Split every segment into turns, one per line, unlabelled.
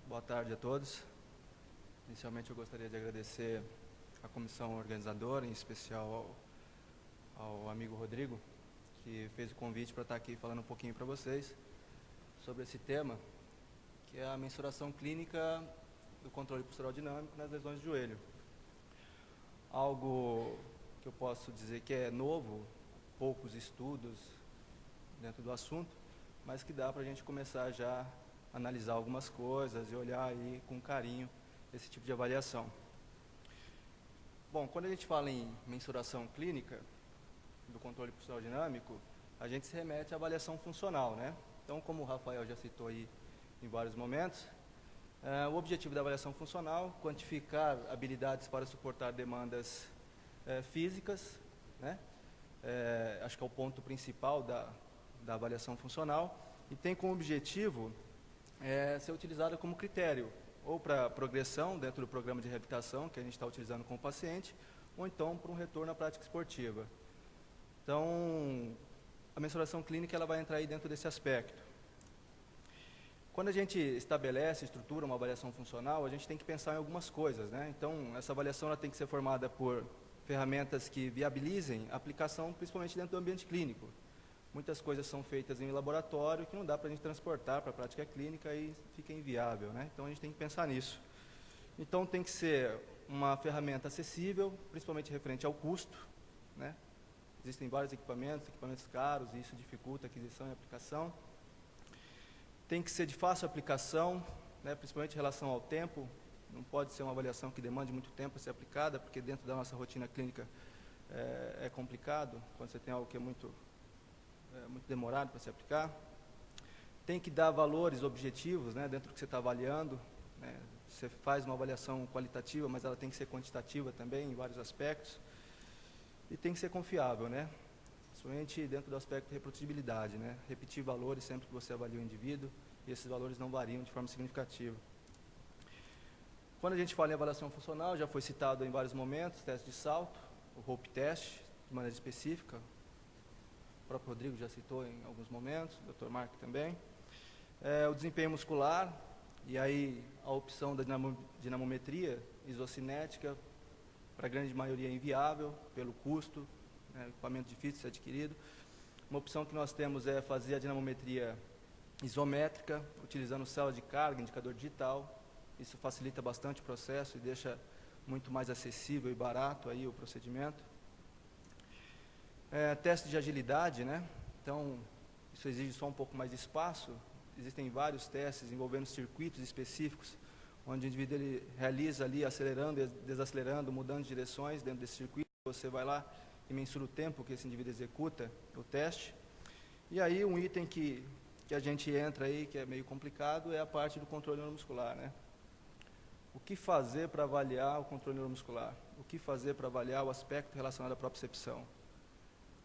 Boa tarde a todos. Inicialmente eu gostaria de agradecer à comissão organizadora, em especial ao amigo Rodrigo, que fez o convite para estar aqui falando um pouquinho para vocês sobre esse tema, que é a mensuração clínica do controle postural dinâmico nas lesões de joelho. Algo que eu posso dizer que é novo, poucos estudos dentro do assunto, mas que dá para a gente começar já a analisar algumas coisas e olhar aí com carinho esse tipo de avaliação. Bom, quando a gente fala em mensuração clínica do controle postural dinâmico, a gente se remete à avaliação funcional, né? Então, como o Rafael já citou aí em vários momentos, o objetivo da avaliação funcional é quantificar habilidades para suportar demandas físicas, né? Acho que é o ponto principal da avaliação funcional, e tem como objetivo ser utilizada como critério, ou para progressão dentro do programa de reabilitação que a gente está utilizando com o paciente, ou então para um retorno à prática esportiva. Então, a mensuração clínica ela vai entrar aí dentro desse aspecto. Quando a gente estabelece, estrutura uma avaliação funcional, a gente tem que pensar em algumas coisas, né? Então, essa avaliação ela tem que ser formada por ferramentas que viabilizem a aplicação, principalmente dentro do ambiente clínico. Muitas coisas são feitas em laboratório que não dá para a gente transportar para a prática clínica e fica inviável, né? Então, a gente tem que pensar nisso. Então, tem que ser uma ferramenta acessível, principalmente referente ao custo, né? Existem vários equipamentos caros, e isso dificulta a aquisição e a aplicação. Tem que ser de fácil aplicação, né, principalmente em relação ao tempo. Não pode ser uma avaliação que demande muito tempo para ser aplicada, porque dentro da nossa rotina clínica é complicado, quando você tem algo que é muito demorado para se aplicar. Tem que dar valores objetivos, né, dentro do que você está avaliando. Né, você faz uma avaliação qualitativa, mas ela tem que ser quantitativa também, em vários aspectos. E tem que ser confiável, né? Principalmente dentro do aspecto de reprodutibilidade, né? Repetir valores sempre que você avalia o indivíduo, e esses valores não variam de forma significativa. Quando a gente fala em avaliação funcional, já foi citado em vários momentos, teste de salto, o Hope Test, de maneira específica. O próprio Rodrigo já citou em alguns momentos, o Dr. Mark também. O desempenho muscular, e aí a opção da dinamometria isocinética, para a grande maioria é inviável, pelo custo, equipamento difícil de ser adquirido. Uma opção que nós temos é fazer a dinamometria isométrica, utilizando célula de carga, indicador digital. Isso facilita bastante o processo e deixa muito mais acessível e barato aí o procedimento. Teste de agilidade, né? Então, isso exige só um pouco mais de espaço. Existem vários testes envolvendo circuitos específicos, onde o indivíduo ele realiza ali, acelerando e desacelerando, mudando de direções dentro desse circuito. Você vai lá e mensura o tempo que esse indivíduo executa o teste. E aí um item que a gente entra aí, que é meio complicado, é a parte do controle neuromuscular, né? O que fazer para avaliar o controle neuromuscular? O que fazer para avaliar o aspecto relacionado à propriocepção?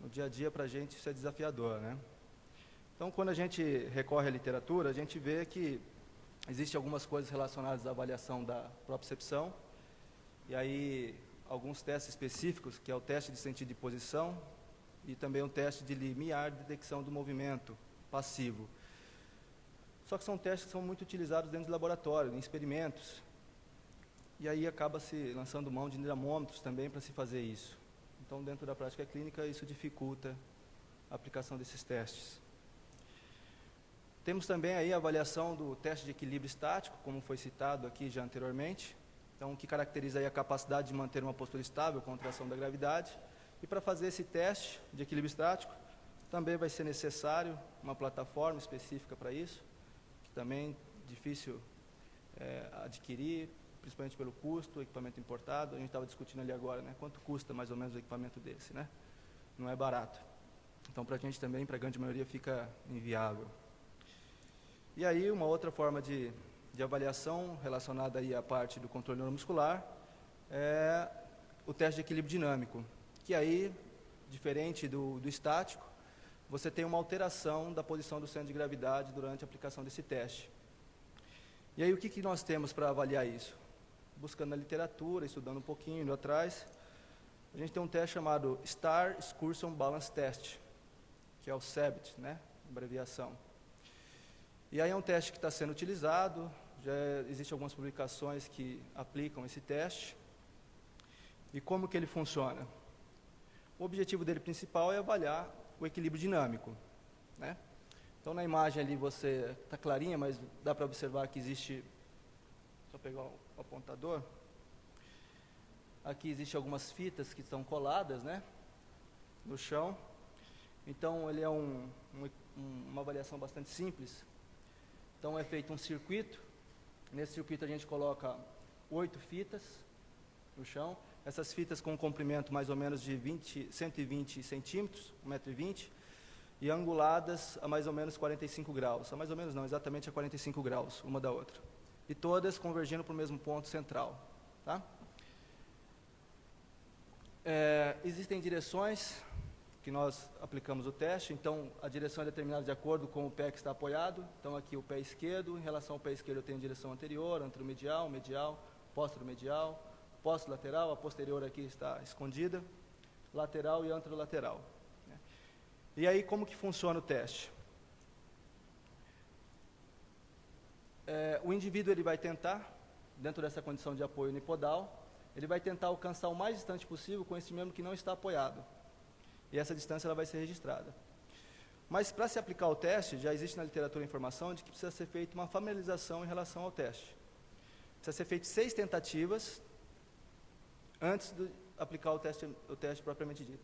No dia a dia, para a gente, isso é desafiador, né? Então, quando a gente recorre à literatura, a gente vê que existem algumas coisas relacionadas à avaliação da propriocepção, e aí alguns testes específicos, que é o teste de sentido de posição e também um teste de limiar de detecção do movimento passivo. Só que são testes que são muito utilizados dentro de laboratório, em experimentos, e aí acaba se lançando mão de dinamômetros também para se fazer isso. Então, dentro da prática clínica, isso dificulta a aplicação desses testes. Temos também aí a avaliação do teste de equilíbrio estático, como foi citado aqui já anteriormente. Então, o que caracteriza aí a capacidade de manter uma postura estável contra a ação da gravidade. E para fazer esse teste de equilíbrio estático, também vai ser necessário uma plataforma específica para isso, que também é difícil adquirir, principalmente pelo custo, equipamento importado. A gente estava discutindo ali agora, né, quanto custa mais ou menos o equipamento desse, né? Não é barato. Então, para a gente também, para a grande maioria, fica inviável. E aí, uma outra forma de avaliação relacionada aí à parte do controle neuromuscular é o teste de equilíbrio dinâmico, que aí, diferente do estático, você tem uma alteração da posição do centro de gravidade durante a aplicação desse teste. E aí, o que nós temos para avaliar isso? Buscando na literatura, estudando um pouquinho, indo atrás, a gente tem um teste chamado Star Excursion Balance Test, que é o SEBT, né, abreviação. E aí é um teste que está sendo utilizado já existem algumas publicações que aplicam esse teste. E como que ele funciona? O objetivo dele principal é avaliar o equilíbrio dinâmico, né? Então, na imagem ali você está clarinha, mas dá para observar que existe, só pegar o apontador, aqui existem algumas fitas que estão coladas, né, no chão. Então, ele é uma avaliação bastante simples. Então, é feito um circuito. Nesse circuito a gente coloca 8 fitas no chão. Essas fitas com um comprimento mais ou menos de 120 centímetros, 1,20 m, e anguladas a mais ou menos 45 graus. A mais ou menos não, exatamente a 45 graus, uma da outra. E todas convergindo para o mesmo ponto central. Tá? Existem direções que nós aplicamos o teste. Então, a direção é determinada de acordo com o pé que está apoiado. Então, aqui o pé esquerdo, em relação ao pé esquerdo eu tenho direção anterior, anteromedial, medial, posteromedial, posterolateral, a posterior aqui está escondida, lateral e anterolateral. E aí, como que funciona o teste? O indivíduo ele vai tentar, dentro dessa condição de apoio unipodal, ele vai tentar alcançar o mais distante possível com esse membro que não está apoiado. E essa distância ela vai ser registrada. Mas para se aplicar o teste, já existe na literatura a informação de que precisa ser feita uma familiarização em relação ao teste. Precisa ser feito 6 tentativas antes de aplicar o teste propriamente dito.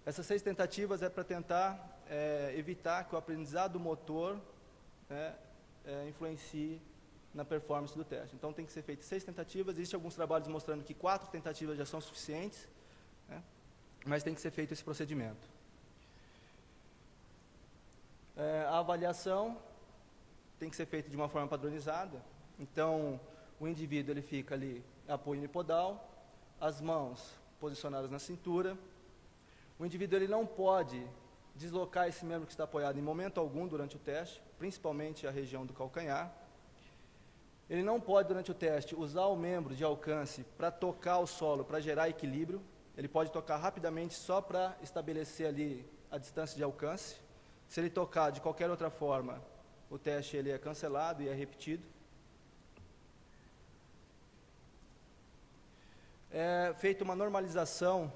Essas 6 tentativas é para tentar evitar que o aprendizado motor, né, influencie na performance do teste. Então, tem que ser feito 6 tentativas. Existem alguns trabalhos mostrando que 4 tentativas já são suficientes, né, mas tem que ser feito esse procedimento. A avaliação tem que ser feita de uma forma padronizada. Então, o indivíduo ele fica ali, apoio unipodal, as mãos posicionadas na cintura. O indivíduo ele não pode deslocar esse membro que está apoiado em momento algum durante o teste, principalmente a região do calcanhar. Ele não pode, durante o teste, usar o membro de alcance para tocar o solo, para gerar equilíbrio. Ele pode tocar rapidamente só para estabelecer ali a distância de alcance. Se ele tocar de qualquer outra forma, o teste ele é cancelado e é repetido. É feita uma normalização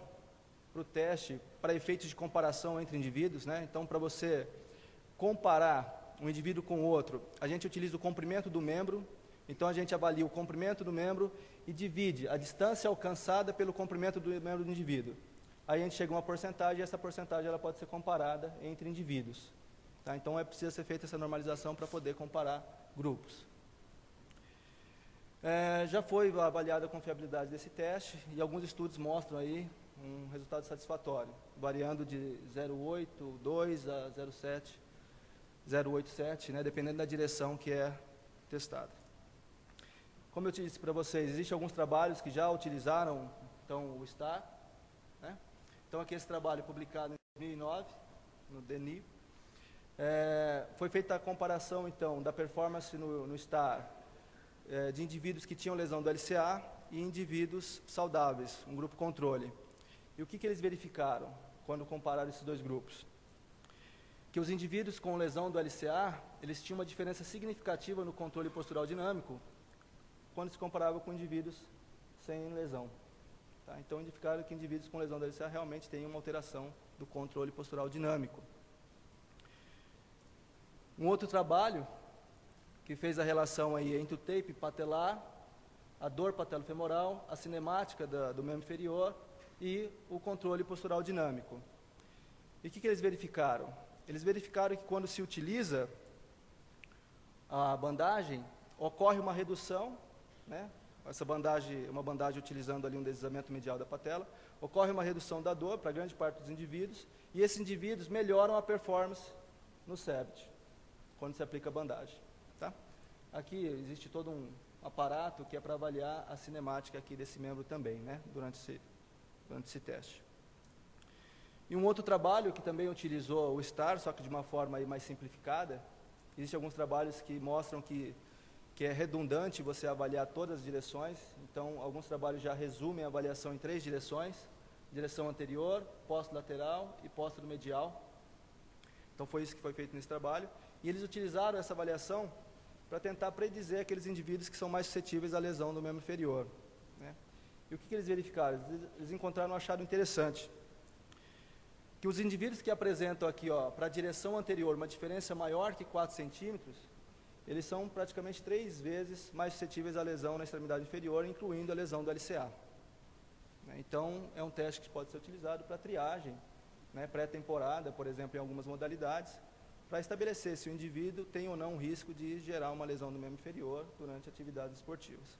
para o teste, para efeitos de comparação entre indivíduos, né? Então, para você comparar um indivíduo com o outro, a gente utiliza o comprimento do membro. Então, a gente avalia o comprimento do membro e divide a distância alcançada pelo comprimento do membro do indivíduo. Aí a gente chega a uma porcentagem, e essa porcentagem ela pode ser comparada entre indivíduos. Tá? Então, precisa ser feita essa normalização para poder comparar grupos. Já foi avaliada a confiabilidade desse teste, e alguns estudos mostram aí um resultado satisfatório, variando de 0,82 a 0,87, né, dependendo da direção que é testada. Como eu disse para vocês, existem alguns trabalhos que já utilizaram então, o STAR. Né? Então, aqui esse trabalho publicado em 2009, no DNI. Foi feita a comparação, então, da performance no STAR de indivíduos que tinham lesão do LCA e indivíduos saudáveis, um grupo controle. E o que eles verificaram quando compararam esses dois grupos? Que os indivíduos com lesão do LCA, eles tinham uma diferença significativa no controle postural dinâmico quando se comparava com indivíduos sem lesão. Tá? Então, identificaram que indivíduos com lesão do LCA realmente têm uma alteração do controle postural dinâmico. Um outro trabalho que fez a relação aí entre o tape patelar, a dor patelofemoral, a cinemática do membro inferior e o controle postural dinâmico. E o que eles verificaram? Eles verificaram que quando se utiliza a bandagem, ocorre uma redução, né? Essa bandagem, uma bandagem utilizando ali um deslizamento medial da patela, ocorre uma redução da dor para grande parte dos indivíduos, e esses indivíduos melhoram a performance no CEBT, quando se aplica a bandagem. Tá? Aqui existe todo um aparato que é para avaliar a cinemática aqui desse membro também, né? durante esse teste. E um outro trabalho que também utilizou o STAR, só que de uma forma aí mais simplificada, existem alguns trabalhos que mostram que é redundante você avaliar todas as direções. Então, alguns trabalhos já resumem a avaliação em 3 direções: direção anterior, posto-lateral e posto-medial. Então, foi isso que foi feito nesse trabalho. E eles utilizaram essa avaliação para tentar predizer aqueles indivíduos que são mais suscetíveis à lesão do membro inferior, né? E o que eles verificaram? Eles encontraram um achado interessante, que os indivíduos que apresentam aqui, para a direção anterior, uma diferença maior que 4 centímetros, eles são praticamente 3 vezes mais suscetíveis à lesão na extremidade inferior, incluindo a lesão do LCA. Então, é um teste que pode ser utilizado para triagem, né, pré-temporada, por exemplo, em algumas modalidades, para estabelecer se o indivíduo tem ou não um risco de gerar uma lesão do membro inferior durante atividades esportivas.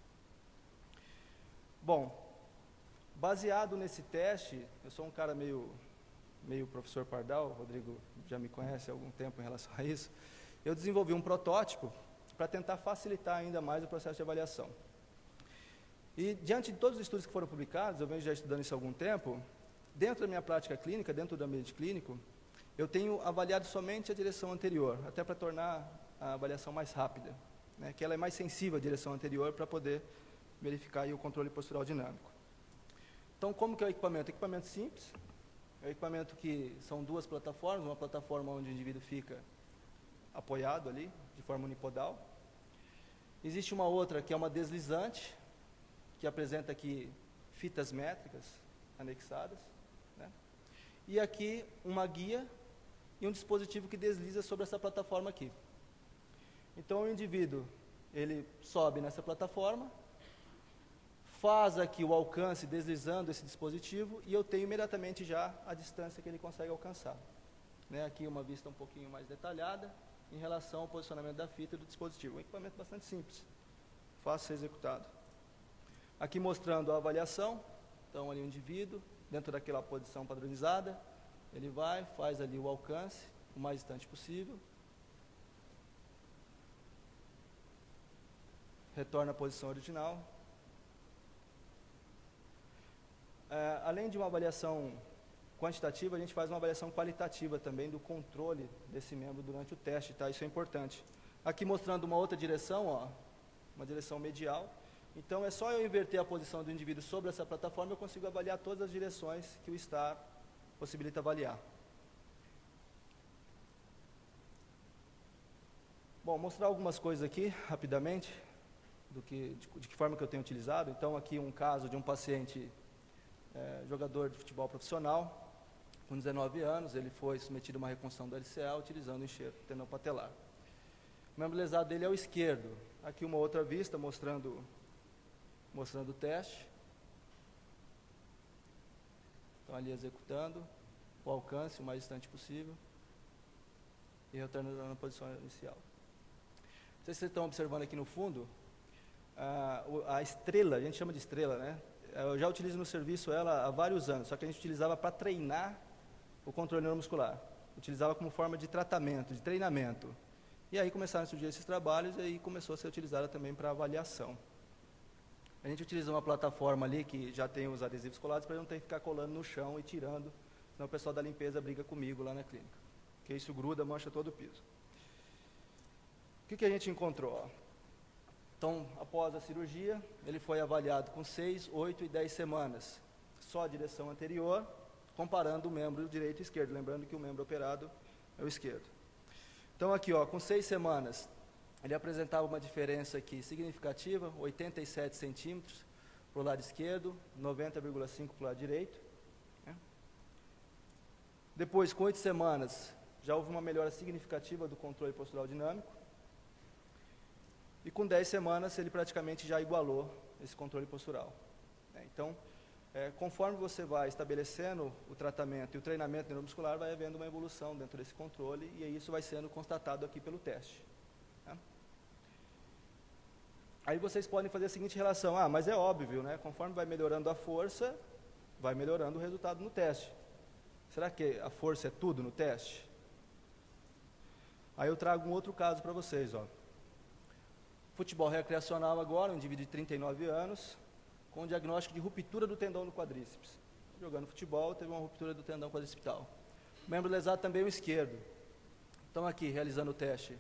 Bom, baseado nesse teste, eu sou um cara meio professor Pardal, o Rodrigo já me conhece há algum tempo em relação a isso, eu desenvolvi um protótipo para tentar facilitar ainda mais o processo de avaliação. E, diante de todos os estudos que foram publicados, eu venho já estudando isso há algum tempo, dentro da minha prática clínica, dentro do ambiente clínico, eu tenho avaliado somente a direção anterior, até para tornar a avaliação mais rápida, né, que ela é mais sensível à direção anterior para poder verificar aí o controle postural dinâmico. Então, como que é o equipamento? Equipamento simples, é um equipamento que são 2 plataformas, uma plataforma onde o indivíduo fica apoiado ali, de forma unipodal. Existe uma outra que é uma deslizante, que apresenta aqui fitas métricas anexadas, né? E aqui uma guia e um dispositivo que desliza sobre essa plataforma aqui. Então, o indivíduo, ele sobe nessa plataforma, faz aqui o alcance deslizando esse dispositivo e eu tenho imediatamente já a distância que ele consegue alcançar, né? Aqui uma vista um pouquinho mais detalhada em relação ao posicionamento da fita e do dispositivo. Um equipamento bastante simples, fácil de ser executado. Aqui mostrando a avaliação, então ali o indivíduo, dentro daquela posição padronizada, ele vai, faz ali o alcance, o mais distante possível, retorna à posição original. Além de uma avaliação quantitativa, a gente faz uma avaliação qualitativa também do controle desse membro durante o teste, tá? Isso é importante. Aqui mostrando uma outra direção, uma direção medial. Então, é só eu inverter a posição do indivíduo sobre essa plataforma, eu consigo avaliar todas as direções que o STAR possibilita avaliar. Bom, mostrar algumas coisas aqui, rapidamente, de que forma que eu tenho utilizado. Então, aqui um caso de um paciente jogador de futebol profissional, com 19 anos, ele foi submetido a uma reconstrução do LCA utilizando o enxerto tendão patelar. O membro lesado dele é o esquerdo. Aqui uma outra vista mostrando o teste. Então, ali executando o alcance o mais distante possível e retornando na posição inicial. Não sei se vocês estão observando aqui no fundo, a estrela, a gente chama de estrela, né? Eu já utilizo no serviço ela há vários anos, só que a gente utilizava para treinar o controle neuromuscular. Utilizava como forma de tratamento, de treinamento. E aí começaram a surgir esses trabalhos e aí começou a ser utilizada também para avaliação. A gente utiliza uma plataforma ali que já tem os adesivos colados para não ter que ficar colando no chão e tirando, senão o pessoal da limpeza briga comigo lá na clínica. Porque isso gruda, mancha todo o piso. O que a gente encontrou? Então, após a cirurgia, ele foi avaliado com 6, 8 e 10 semanas. Só a direção anterior, comparando o membro direito e esquerdo. Lembrando que o membro operado é o esquerdo. Então, aqui, com 6 semanas, ele apresentava uma diferença aqui significativa, 87 centímetros para o lado esquerdo, 90,5 para o lado direito. Né? Depois, com 8 semanas, já houve uma melhora significativa do controle postural dinâmico. E com 10 semanas, ele praticamente já igualou esse controle postural. Então, conforme você vai estabelecendo o tratamento e o treinamento neuromuscular, vai havendo uma evolução dentro desse controle, e isso vai sendo constatado aqui pelo teste. Tá? Aí vocês podem fazer a seguinte relação, mas é óbvio, né? Conforme vai melhorando a força, vai melhorando o resultado no teste. Será que a força é tudo no teste? Aí eu trago um outro caso para vocês, Futebol recreacional agora, um indivíduo de 39 anos, com diagnóstico de ruptura do tendão do quadríceps. Jogando futebol, teve uma ruptura do tendão quadricipital. O membro lesado também é o esquerdo. Então, aqui, realizando o teste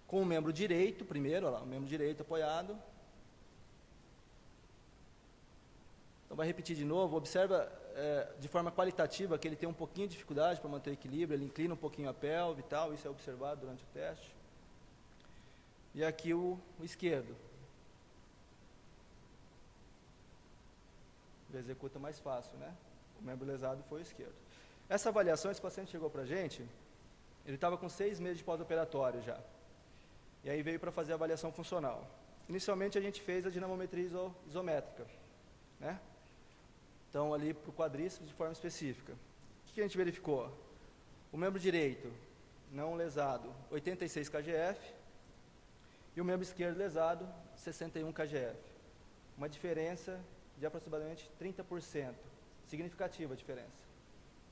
com o membro direito, primeiro, o membro direito apoiado. Então, vai repetir de novo. Observa de forma qualitativa que ele tem um pouquinho de dificuldade para manter o equilíbrio, ele inclina um pouquinho a pelve e tal, isso é observado durante o teste. e aqui o esquerdo. Ele executa mais fácil, né? O membro lesado foi o esquerdo. Essa avaliação, esse paciente chegou para a gente, ele estava com 6 meses de pós-operatório já. E aí veio para fazer a avaliação funcional. Inicialmente a gente fez a dinamometria isométrica, né? Então ali para o quadríceps de forma específica. O que a gente verificou? O membro direito não lesado, 86 kgf, e o membro esquerdo lesado, 61 kgf. Uma diferença de aproximadamente 30%, significativa a diferença.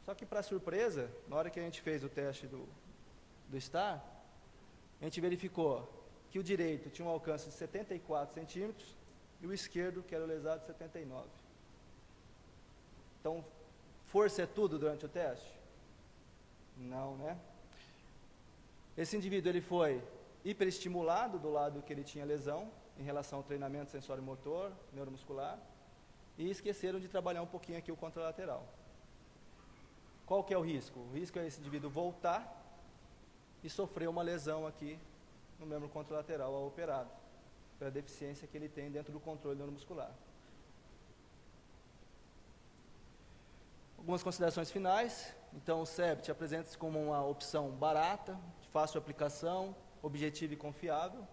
Só que, para surpresa, na hora que a gente fez o teste do STAR, a gente verificou que o direito tinha um alcance de 74 centímetros e o esquerdo, que era o lesado, 79. Então, força é tudo durante o teste? Não, né? Esse indivíduo ele foi hiperestimulado do lado que ele tinha lesão, em relação ao treinamento sensório-motor, neuromuscular, e esqueceram de trabalhar um pouquinho aqui o contralateral. Qual que é o risco? O risco é esse indivíduo voltar e sofrer uma lesão aqui no membro contralateral ao operado, pela deficiência que ele tem dentro do controle neuromuscular. Algumas considerações finais. Então, o CEBT apresenta-se como uma opção barata, de fácil aplicação, objetiva e confiável.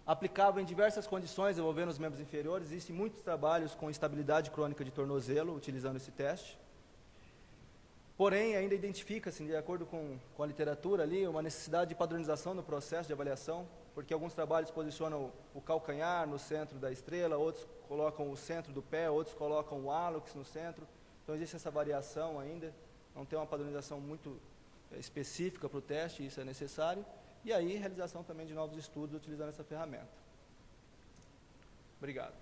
Aplicável em diversas condições envolvendo os membros inferiores. Existem muitos trabalhos com estabilidade crônica de tornozelo, utilizando esse teste. Porém, ainda identifica-se, de acordo com a literatura ali, uma necessidade de padronização no processo de avaliação, porque alguns trabalhos posicionam o calcanhar no centro da estrela, outros colocam o centro do pé, outros colocam o hálux no centro. Então, existe essa variação ainda, não tem uma padronização muito específica para o teste, isso é necessário. E aí, realização também de novos estudos utilizando essa ferramenta. Obrigado.